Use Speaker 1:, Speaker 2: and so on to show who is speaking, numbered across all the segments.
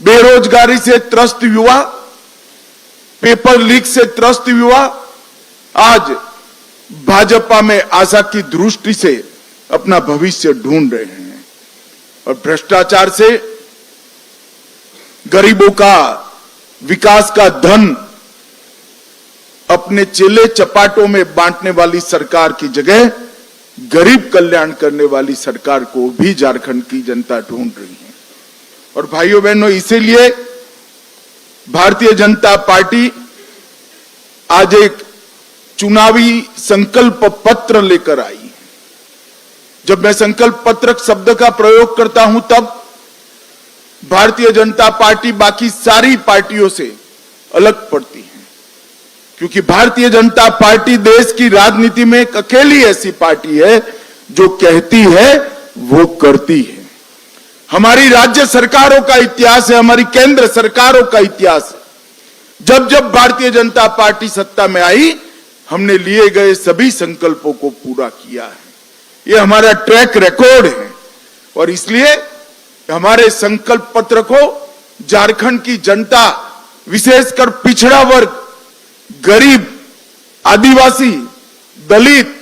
Speaker 1: बेरोजगारी से त्रस्त युवा, पेपर लीक से त्रस्त युवा आज भाजपा में आशा की दृष्टि से अपना भविष्य ढूंढ रहे हैं और भ्रष्टाचार से गरीबों का विकास का धन अपने चेले चपाटों में बांटने वाली सरकार की जगह गरीब कल्याण करने वाली सरकार को भी झारखंड की जनता ढूंढ रही है। और भाइयों बहनों, इसीलिए भारतीय जनता पार्टी आज एक चुनावी संकल्प पत्र लेकर आई है। जब मैं संकल्प पत्र शब्द का प्रयोग करता हूं तब भारतीय जनता पार्टी बाकी सारी पार्टियों से अलग पड़ती है, क्योंकि भारतीय जनता पार्टी देश की राजनीति में एक अकेली ऐसी पार्टी है जो कहती है वो करती है। हमारी राज्य सरकारों का इतिहास है, हमारी केंद्र सरकारों का इतिहास है। जब जब भारतीय जनता पार्टी सत्ता में आई, हमने लिए गए सभी संकल्पों को पूरा किया है। ये हमारा ट्रैक रिकॉर्ड है और इसलिए हमारे संकल्प पत्र को झारखंड की जनता, विशेषकर पिछड़ा वर्ग, गरीब, आदिवासी, दलित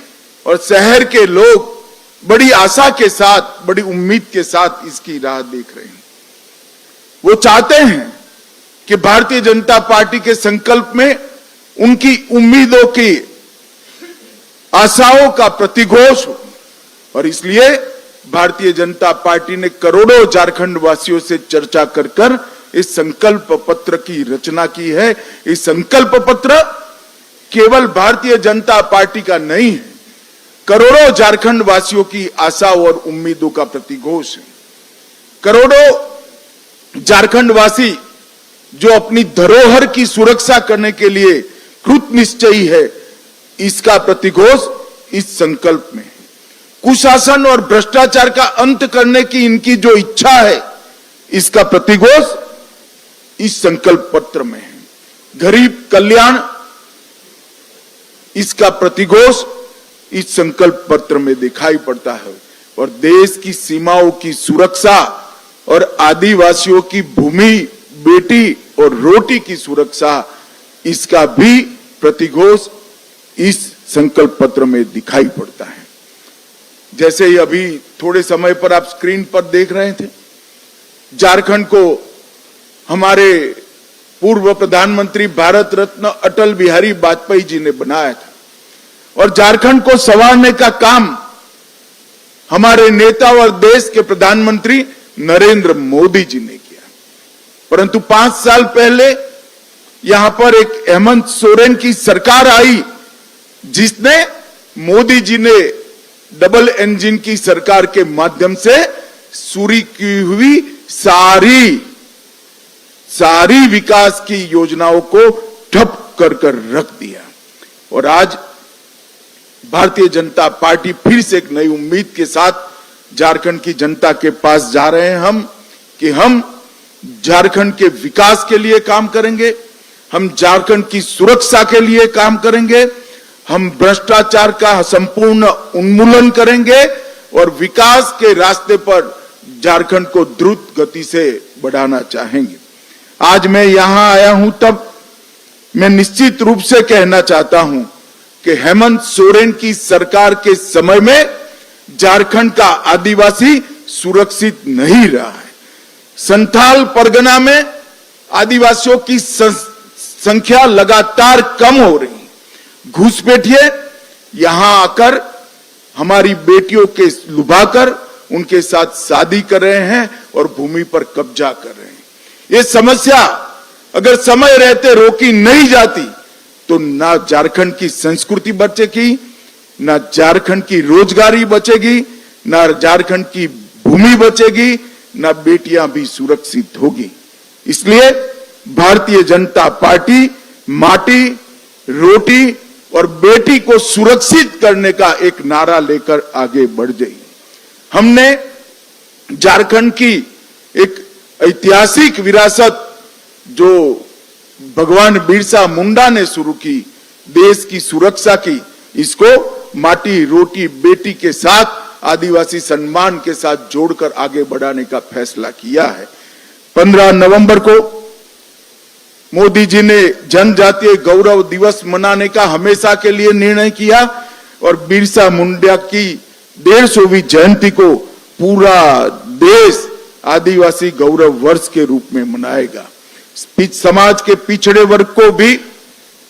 Speaker 1: और शहर के लोग बड़ी आशा के साथ, बड़ी उम्मीद के साथ इसकी राह देख रहे हैं। वो चाहते हैं कि भारतीय जनता पार्टी के संकल्प में उनकी उम्मीदों की, आशाओं का प्रतिघोष हो और इसलिए भारतीय जनता पार्टी ने करोड़ों झारखंड वासियों से चर्चा कर इस संकल्प पत्र की रचना की है। इस संकल्प पत्र केवल भारतीय जनता पार्टी का नहीं है, करोड़ों झारखंड वासियों की आशा और उम्मीदों का प्रतिघोष है। करोड़ों झारखंड वासी जो अपनी धरोहर की सुरक्षा करने के लिए कृत निश्चयी है, इसका प्रतिघोष इस संकल्प में है। कुशासन और भ्रष्टाचार का अंत करने की इनकी जो इच्छा है, इसका प्रतिघोष इस संकल्प पत्र में है। गरीब कल्याण, इसका प्रतिघोष इस संकल्प पत्र में दिखाई पड़ता है और देश की सीमाओं की सुरक्षा और आदिवासियों की भूमि, बेटी और रोटी की सुरक्षा, इसका भी प्रतिघोष इस संकल्प पत्र में दिखाई पड़ता है। जैसे ही अभी थोड़े समय पर आप स्क्रीन पर देख रहे थे, झारखंड को हमारे पूर्व प्रधानमंत्री भारत रत्न अटल बिहारी वाजपेयी जी ने बनाया था और झारखंड को संवारने का काम हमारे नेता और देश के प्रधानमंत्री नरेंद्र मोदी जी ने किया। परंतु 5 साल पहले यहां पर एक हेमंत सोरेन की सरकार आई, जिसने मोदी जी ने डबल इंजन की सरकार के माध्यम से शुरू की हुई सारी विकास की योजनाओं को ठप कर रख दिया और आज भारतीय जनता पार्टी फिर से एक नई उम्मीद के साथ झारखंड की जनता के पास जा रहे हैं कि हम झारखंड के विकास के लिए काम करेंगे, हम झारखंड की सुरक्षा के लिए काम करेंगे, हम भ्रष्टाचार का संपूर्ण उन्मूलन करेंगे और विकास के रास्ते पर झारखंड को द्रुत गति से बढ़ाना चाहेंगे। आज मैं यहां आया हूं तब मैं निश्चित रूप से कहना चाहता हूं कि हेमंत सोरेन की सरकार के समय में झारखंड का आदिवासी सुरक्षित नहीं रहा है। संथाल परगना में आदिवासियों की संख्या लगातार कम हो रही है। घुसपैठिए यहां आकर हमारी बेटियों के लुभाकर उनके साथ शादी कर रहे हैं और भूमि पर कब्जा कर रहे हैं। ये समस्या अगर समय रहते रोकी नहीं जाती तो ना झारखंड की संस्कृति बचेगी, ना झारखंड की रोजगारी बचेगी, ना झारखंड की भूमि बचेगी, ना बेटियां भी सुरक्षित होगी। इसलिए भारतीय जनता पार्टी माटी, रोटी और बेटी को सुरक्षित करने का एक नारा लेकर आगे बढ़ गई। हमने झारखंड की एक ऐतिहासिक विरासत जो भगवान बिरसा मुंडा ने शुरू की, देश की सुरक्षा की, इसको माटी, रोटी, बेटी के साथ, आदिवासी सम्मान के साथ जोड़कर आगे बढ़ाने का फैसला किया है। 15 नवंबर को मोदी जी ने जनजातीय गौरव दिवस मनाने का हमेशा के लिए निर्णय किया और बिरसा मुंडा की 150वीं जयंती को पूरा देश आदिवासी गौरव वर्ष के रूप में मनाएगा। समाज के पिछड़े वर्ग को भी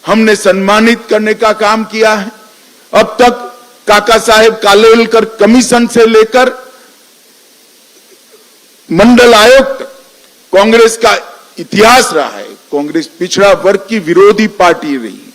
Speaker 1: हमने सम्मानित करने का काम किया है। अब तक काका साहेब कालेलकर कमीशन से लेकर मंडल आयोग तक कांग्रेस का इतिहास रहा है। कांग्रेस पिछड़ा वर्ग की विरोधी पार्टी रही है।